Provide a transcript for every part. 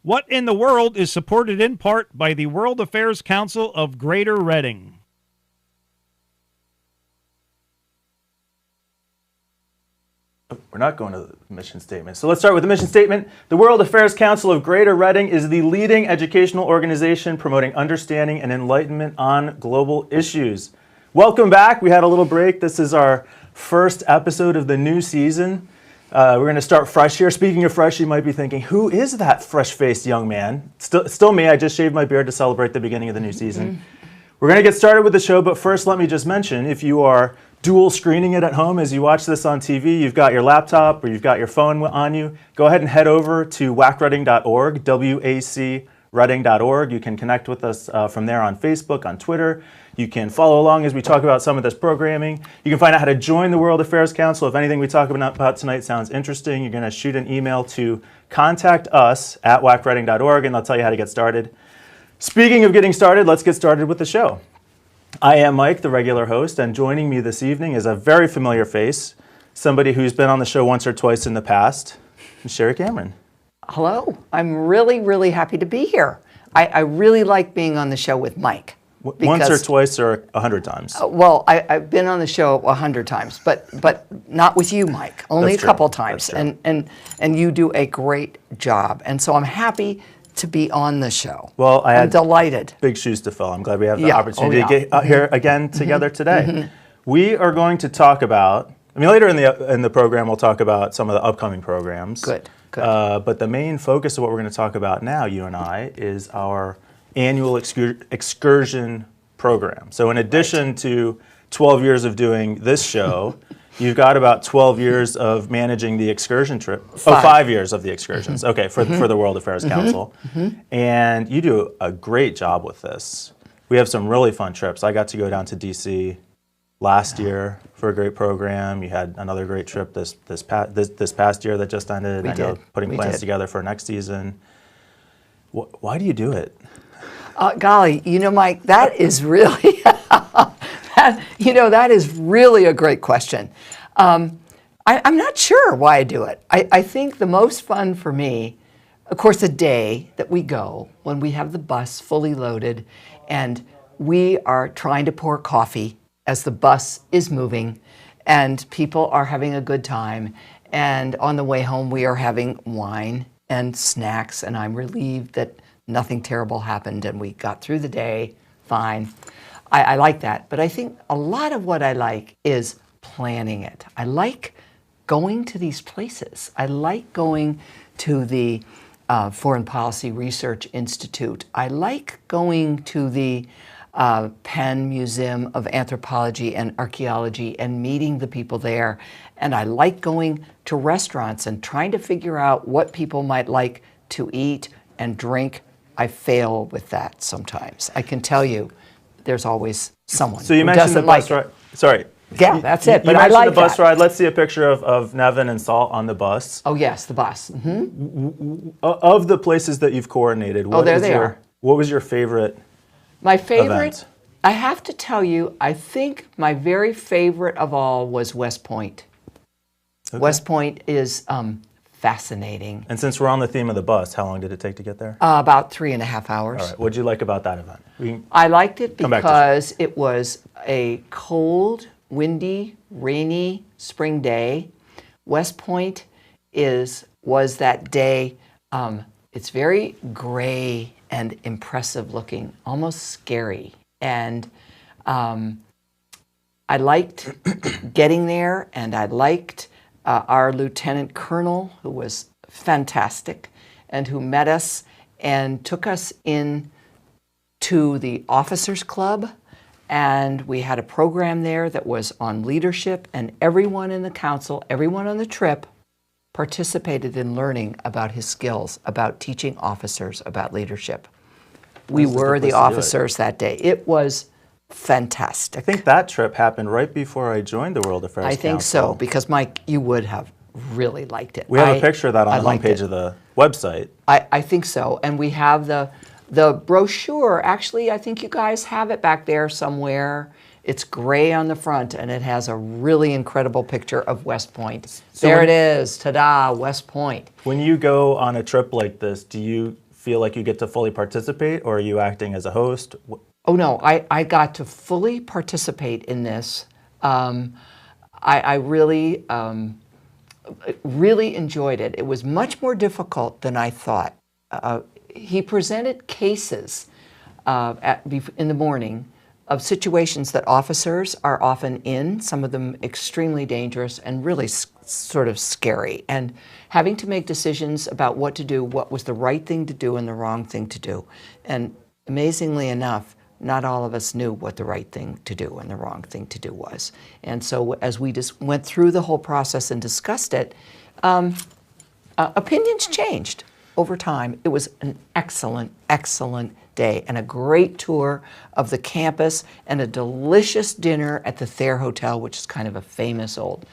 What in the World is supported in part by the World Affairs Council of Greater Reading. We're not going to the mission statement. So let's start with the mission statement. The World Affairs Council of Greater Reading is the leading educational organization promoting understanding and enlightenment on global issues. Welcome back. We had a little break. This is our first episode of the new season. We're going to start fresh here. Speaking of fresh, you might be thinking, who is that fresh-faced young man? Still me. I just shaved my beard to celebrate the beginning of the new season. We're going to get started with the show, but first let me just mention, if you are dual screening it at home as you watch this on TV, you've got your laptop or you've got your phone on you, go ahead and head over to wacreading.org, wacreading.org. You can connect with us from there on Facebook, on Twitter. You can follow along as we talk about some of this programming. You can find out how to join the World Affairs Council. If anything we talk about tonight sounds interesting, you're going to shoot an email to contact us at wacreading.org, and they'll tell you how to get started. Speaking of getting started, let's get started with the show. I am Mike, the regular host, and joining me this evening is a very familiar face, somebody who's been on the show once or twice in the past, Sherry Cameron. Hello. I'm really, really happy to be here. I really like being on the show with Mike. Once or twice or 100 times? Well, I've been on the show 100 times, but not with you, Mike. Only a couple times. And you do a great job. And so I'm happy to be on the show. Well, I'm delighted. Big shoes to fill. I'm glad we have the opportunity to get here again together today. We are going to talk about, later in the program we'll talk about some of the upcoming programs. Good. But the main focus of what we're going to talk about now, you and I, is our annual excursion program. So in addition to 12 years of doing this show, you've got about 12 years of managing the excursion trip. 5 years of the excursions. Okay, for the World Affairs Council. And you do a great job with this. We have some really fun trips. I got to go down to DC last year for a great program. You had another great trip this past year that just ended. I know putting plans together for next season. Why do you do it? Golly, Mike, that is really that is really a great question. I'm not sure why I do it. I think the most fun for me, of course, the day that we go, when we have the bus fully loaded and we are trying to pour coffee as the bus is moving and people are having a good time. And on the way home, we are having wine and snacks, and I'm relieved that nothing terrible happened and we got through the day fine. I like that. But I think a lot of what I like is planning it. I like going to these places. I like going to the Foreign Policy Research Institute. I like going to the Penn Museum of Anthropology and Archaeology and meeting the people there. And I like going to restaurants and trying to figure out what people might like to eat and drink. I fail with that sometimes. I can tell you there's always someone So you who mentioned doesn't the bus like ride. Sorry. Yeah, that's it. You But I mentioned like the bus that. ride. Let's see a picture of Nevin and Salt on the bus. Oh, yes, the bus. Of the places that you've coordinated, what was your favorite My favorite, event? I have to tell you, I think my very favorite of all was West Point. Okay. West Point is fascinating. And since we're on the theme of the bus, how long did it take to get there? About 3.5 hours. All right. What did you like about that event? I liked it because it was a cold, windy, rainy spring day. West Point was that day. It's very gray and impressive looking, almost scary. And I liked getting there, and I liked our lieutenant colonel, who was fantastic, and who met us and took us in to the officers club. And we had a program there that was on leadership, and everyone in the council, everyone on the trip, participated in learning about his skills, about teaching officers about leadership. We were the officers that day. It was fantastic. I think that trip happened right before I joined the World Affairs Council. I think so, because Mike, you would have really liked it. We have a picture of that on the homepage of the website. I think so, and we have the brochure. Actually, I think you guys have it back there somewhere. It's gray on the front, and it has a really incredible picture of West Point. So there it is, ta-da, West Point. When you go on a trip like this, do you feel like you get to fully participate, or are you acting as a host? Oh no, I got to fully participate in this. I really, really enjoyed it. It was much more difficult than I thought. He presented cases in the morning of situations that officers are often in, some of them extremely dangerous and really sort of scary, and having to make decisions about what to do, what was the right thing to do and the wrong thing to do. And amazingly enough, not all of us knew what the right thing to do and the wrong thing to do was. And so as we just went through the whole process and discussed it, opinions changed over time. It was an excellent, excellent day and a great tour of the campus and a delicious dinner at the Thayer Hotel, which is kind of a famous old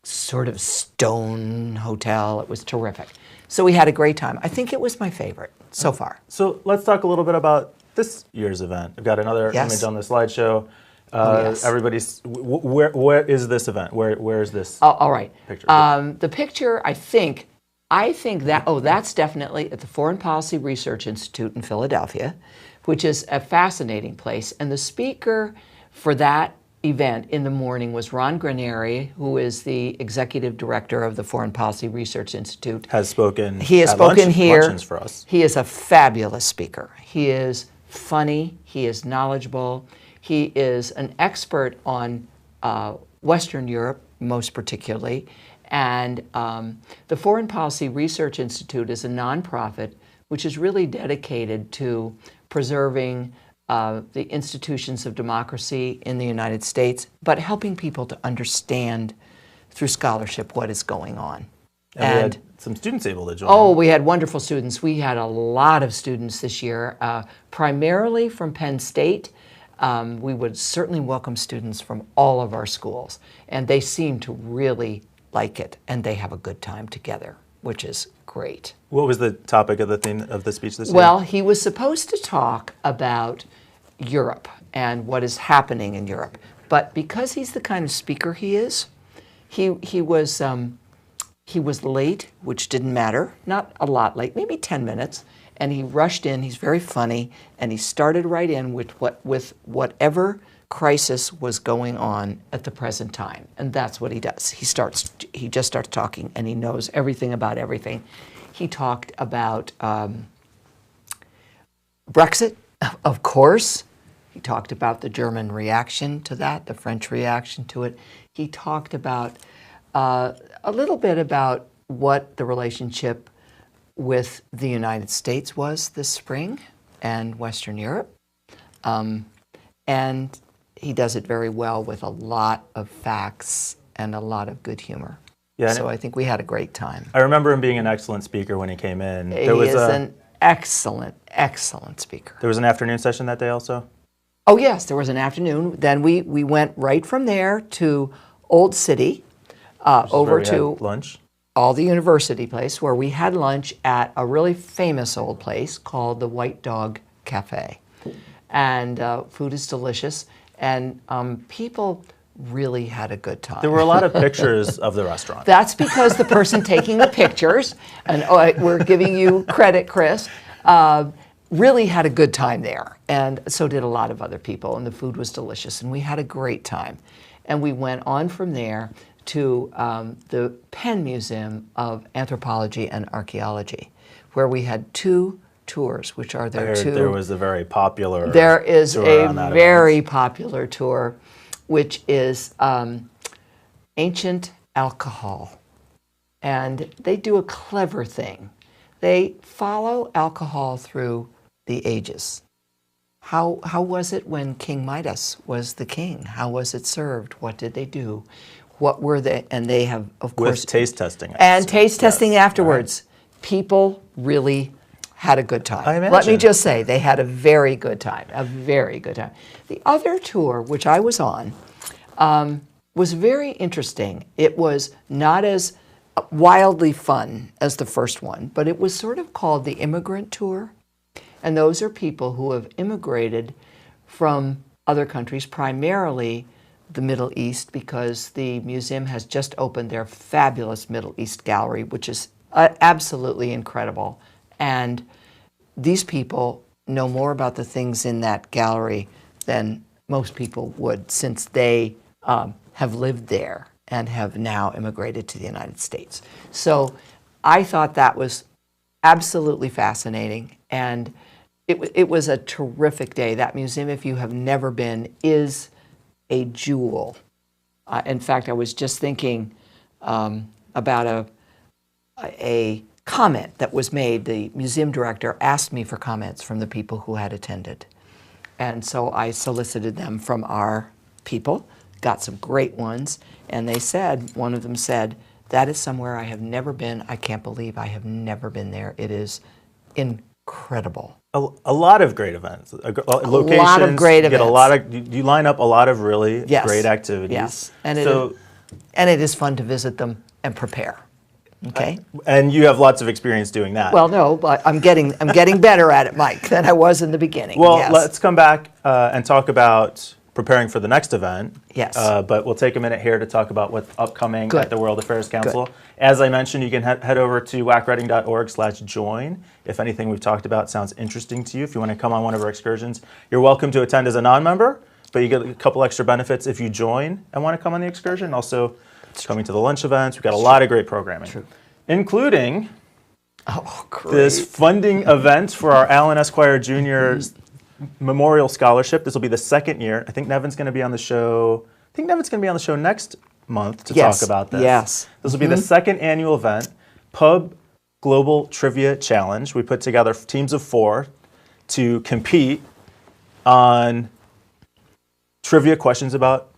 sort of stone hotel. It was terrific. So we had a great time. I think it was my favorite so far. So let's talk a little bit about this year's event. I've got another image on the slideshow. Yes. Everybody's, where is this event? Where is this all right. picture? The picture, I think that, that's definitely at the Foreign Policy Research Institute in Philadelphia, which is a fascinating place. And the speaker for that event in the morning was Ron Granieri, who is the executive director of the Foreign Policy Research Institute. Has spoken. He has spoken here. Luncheons for us. He is a fabulous speaker. He is funny. He is knowledgeable. He is an expert on Western Europe, most particularly. And the Foreign Policy Research Institute is a nonprofit which is really dedicated to preserving the institutions of democracy in the United States, but helping people to understand through scholarship what is going on. And we had some students able to join. Oh, we had wonderful students. We had a lot of students this year, primarily from Penn State. We would certainly welcome students from all of our schools, and they seem to really like it, and they have a good time together, which is great. What was the topic of the theme of the speech this year? Well, he was supposed to talk about Europe and what is happening in Europe, but because he's the kind of speaker he is, he was late, which didn't matter, not a lot late, maybe 10 minutes, and he rushed in. He's very funny, and he started right in with whatever crisis was going on at the present time, and that's what he does. He just starts talking, and he knows everything about everything. He talked about Brexit, of course. He talked about the German reaction to that, the French reaction to it. He talked about a little bit about what the relationship with the United States was this spring and Western Europe. And he does it very well with a lot of facts and a lot of good humor. Yeah, so I think we had a great time. I remember him being an excellent speaker when he came in. He is an excellent, excellent speaker. There was an afternoon session that day also? Oh yes, there was an afternoon. Then we went right from there to Old City, over to lunch. All the University place, where we had lunch at a really famous old place called the White Dog Cafe. And food is delicious, and people really had a good time. There were a lot of pictures of the restaurant. That's because the person taking the pictures, and we're giving you credit, Chris, really had a good time there. And so did a lot of other people, and the food was delicious, and we had a great time. And we went on from there to the Penn Museum of Anthropology and Archaeology, where we had two tours, which are their two. There was a very popular There is tour a very popular tour, which is ancient alcohol. And they do a clever thing. They follow alcohol through the ages. How was it when King Midas was the king? How was it served? What did they do? What were they? And they have, of course... With taste testing. And taste testing afterwards. Right. People really had a good time. I imagine. Let me just say, they had a very good time, a very good time. The other tour, which I was on, was very interesting. It was not as wildly fun as the first one, but it was sort of called the Immigrant Tour. And those are people who have immigrated from other countries, primarily the Middle East, because the museum has just opened their fabulous Middle East gallery, which is absolutely incredible. And these people know more about the things in that gallery than most people would, since they have lived there and have now immigrated to the United States. So I thought that was absolutely fascinating, and it was a terrific day. That museum, if you have never been, is a jewel. In fact, I was just thinking about a comment that was made. The museum director asked me for comments from the people who had attended. And so I solicited them from our people, got some great ones, and they said, one of them said, "That is somewhere I have never been. I can't believe I have never been there. It is incredible." A lot of great events. Locations, lot of great you get events. You line up a lot of really Yes. great activities. Yes, and it is fun to visit them and prepare. Okay. And you have lots of experience doing that. Well, no, but I'm getting better at it, Mike, than I was in the beginning. Well, yes. let's come back and talk about preparing for the next event. Yes. But we'll take a minute here to talk about what's upcoming Good. at the World Affairs Council. Good. As I mentioned, you can head over to wacreading.org/join if anything we've talked about sounds interesting to you. If you want to come on one of our excursions, you're welcome to attend as a non-member, but you get a couple extra benefits if you join and want to come on the excursion. Also, coming to the lunch events. We've got a lot of great programming, including this funding event for our Alan Esquire Jr. Memorial Scholarship. This will be the second year. I think Nevin's going to be on the show. I think Nevin's going to be on the show next month to talk about this. Yes. This will be the second annual event, Pub Global Trivia Challenge. We put together teams of 4 to compete on trivia questions about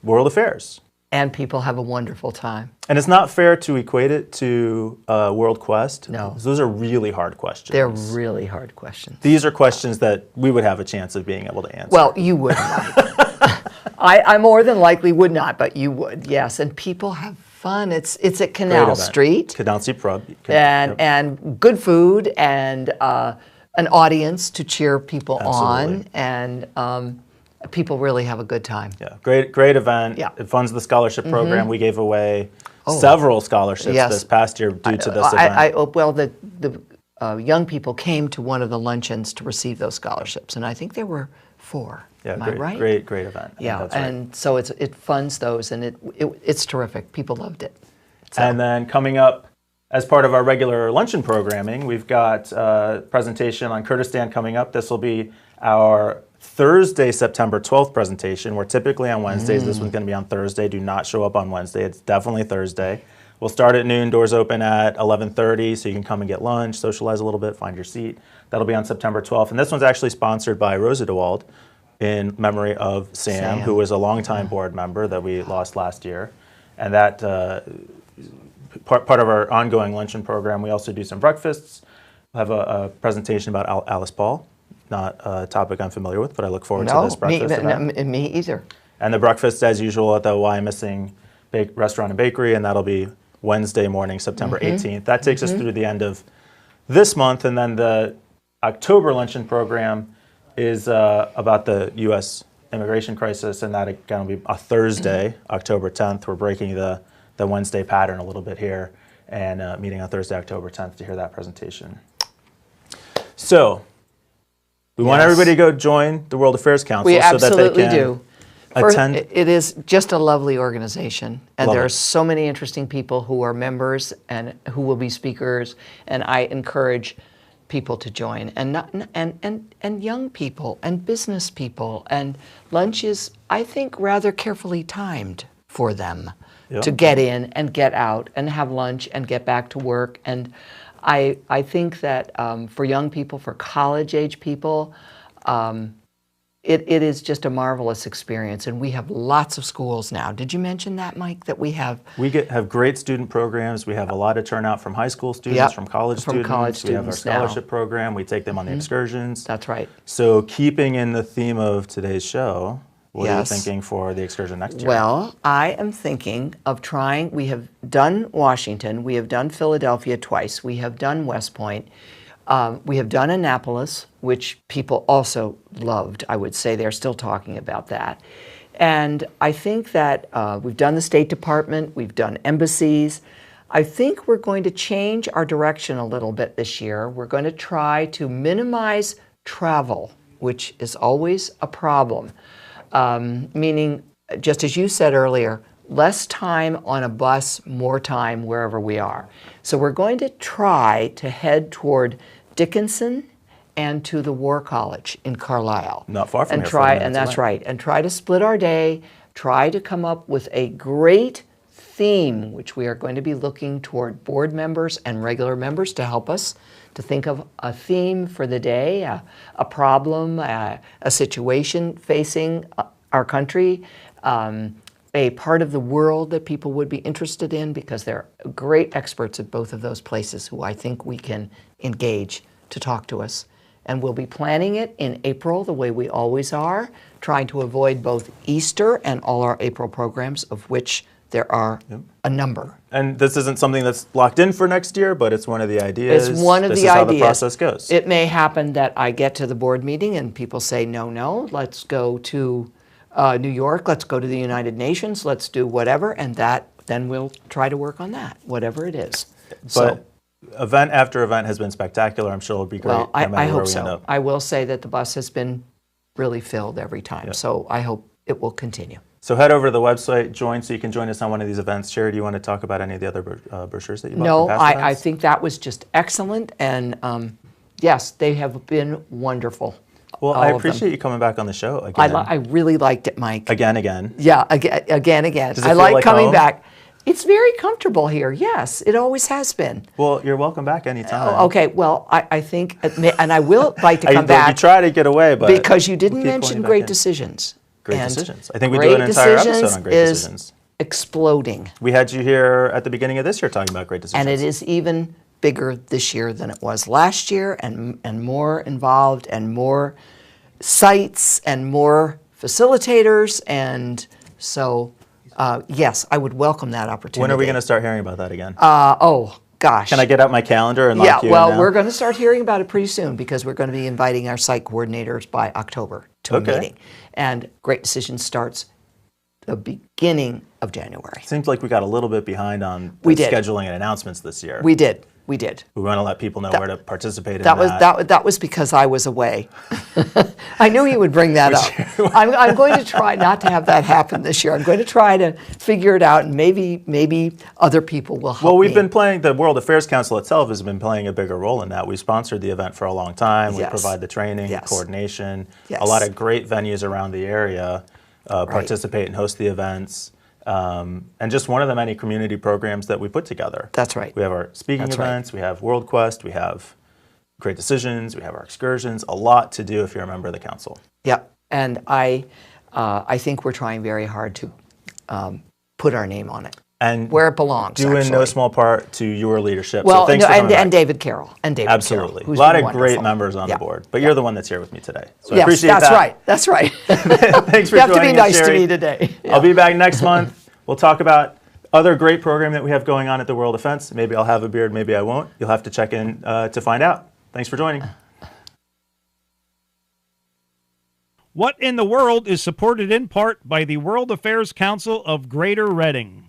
world affairs. And people have a wonderful time. And it's not fair to equate it to World Quest. No. Those are really hard questions. They're really hard questions. These are questions that we would have a chance of being able to answer. Well, you would not. I more than likely would not, but you would, yes. And people have fun. It's at Canal Street. Canal Street Pub. And good food and an audience to cheer people on. And people really have a good time. Yeah, great event. Yeah. It funds the scholarship program. We gave away several scholarships this past year due to this event. Well, the young people came to one of the luncheons to receive those scholarships, and I think there were 4. Yeah, Am I right? Great event. Yeah, that's right. and so it funds those, and it's terrific. People loved it. So. And then coming up, as part of our regular luncheon programming, we've got a presentation on Kurdistan coming up. This will be our Thursday, September 12th presentation. We're typically on Wednesdays. This one's going to be on Thursday. Do not show up on Wednesday. It's definitely Thursday. We'll start at noon. Doors open at 11:30, so you can come and get lunch, socialize a little bit, find your seat. That'll be on September 12th. And this one's actually sponsored by Rosa DeWald in memory of Sam, who was a longtime board member that we lost last year. And that part of our ongoing luncheon program, we also do some breakfasts. We'll have a presentation about Alice Paul. Not a topic I'm familiar with, but I look forward to this breakfast event. Me either. And the breakfast, as usual, at the Why Missing Restaurant and Bakery, and that'll be Wednesday morning, September 18th. That takes us through the end of this month, and then the October luncheon program is about the U.S. immigration crisis, and that again will be a Thursday, October 10th. We're breaking the Wednesday pattern a little bit here, and meeting on Thursday, October 10th to hear that presentation. So, we want everybody to go join the World Affairs Council so that they can attend. It is just a lovely organization, and there are so many interesting people who are members and who will be speakers, and I encourage people to join, and young people and business people, and lunch is, I think, rather carefully timed for them to get in and get out and have lunch and get back to work. And I think that for young people, for college-age people, it is just a marvelous experience. And we have lots of schools now. Did you mention that, Mike, that we have? We have great student programs. We have a lot of turnout from high school students, from college students. We have our scholarship program. We take them on the excursions. That's right. So keeping in the theme of today's show, what are you thinking for the excursion next year? Well, I am thinking of trying, we have done Washington, we have done Philadelphia twice, we have done West Point, we have done Annapolis, which people also loved. I would say they're still talking about that. And I think that we've done the State Department, we've done embassies. I think we're going to change our direction a little bit this year. We're going to try to minimize travel, which is always a problem. Meaning, just as you said earlier, less time on a bus, more time wherever we are. So we're going to try to head toward Dickinson and to the War College in Carlisle. Not far from and here. try, and that's right. And try to split our day, try to come up with a great theme, which we are going to be looking toward board members and regular members to help us to think of a theme for the day, a problem, a situation facing our country, a part of the world that people would be interested in, because they're great experts at both of those places who I think we can engage to talk to us. And we'll be planning it in April the way we always are, trying to avoid both Easter and all our April programs, of which there are a number. And this isn't something that's locked in for next year, but it's one of the ideas. It's one of this the is ideas. How the process goes. It may happen that I get to the board meeting and people say, no, let's go to New York, let's go to the United Nations, let's do whatever, and then we'll try to work on that, whatever it is. But event after event has been spectacular. I'm sure it'll be great. Well, no matter I where hope we so. end up. I will say that the bus has been really filled every time, so I hope it will continue. So head over to the website, join, so you can join us on one of these events. Sherry, do you want to talk about any of the other brochures that you bought No, from past I events? think that was just excellent, and yes, they have been wonderful. Well, I appreciate you coming back on the show again. I really liked it, Mike. Again. Yeah, again. Does it I feel like like coming home? back. It's very comfortable here. Yes, it always has been. Well, you're welcome back anytime. Okay, well, I think, and I will like to come You back try to get away, but because you didn't we'll keep mention pulling you back great in. decisions. Great And decisions. I think we do an entire episode on great decisions. Exploding, We had you here at the beginning of this year talking about great decisions. and it is even bigger this year than it was last year, and more involved, and more sites, and more facilitators, and so yes, I would welcome that opportunity. When are we going to start hearing about that again? Oh gosh. Can I get out my calendar and Yeah, lock you in well, now? we're going to start hearing about it pretty soon, because we're going to be inviting our site coordinators by October to a meeting. And Great Decisions starts the beginning of January. Seems like we got a little bit behind on We did. scheduling and announcements this year. We did. We want to let people know where to participate in That was because I was away. I knew you would bring that up. I'm going to try not to have that happen this year. I'm going to try to figure it out, and maybe other people will help Well, we've me. been playing, the World Affairs Council itself has been playing a bigger role in that. We sponsored the event for a long time. We Yes. provide the training, Yes. coordination. Yes. A lot of great venues around the area participate and host the events. And just one of the many community programs that we put together. That's right. We have our speaking That's right. events, we have World Quest, we have Great Decisions, we have our excursions, a lot to do if you're a member of the council. Yep, and I think we're trying very hard to put our name on it And where it belongs. due in actually. no small part to your leadership. Well, so thanks no, for coming and back. David Carroll. Absolutely. Carroll, who's a lot been of great wonderful. members on Yeah. the board, but you're the one that's here with me today. So I Yes, appreciate that's that. right. That's right. Thanks for You have to joining be us, nice to Sherry. me today. I'll be back next month. We'll talk about other great programming that we have going on at the World Defense. Maybe I'll have a beard, maybe I won't. You'll have to check in to find out. Thanks for joining. What in the World is supported in part by the World Affairs Council of Greater Reading.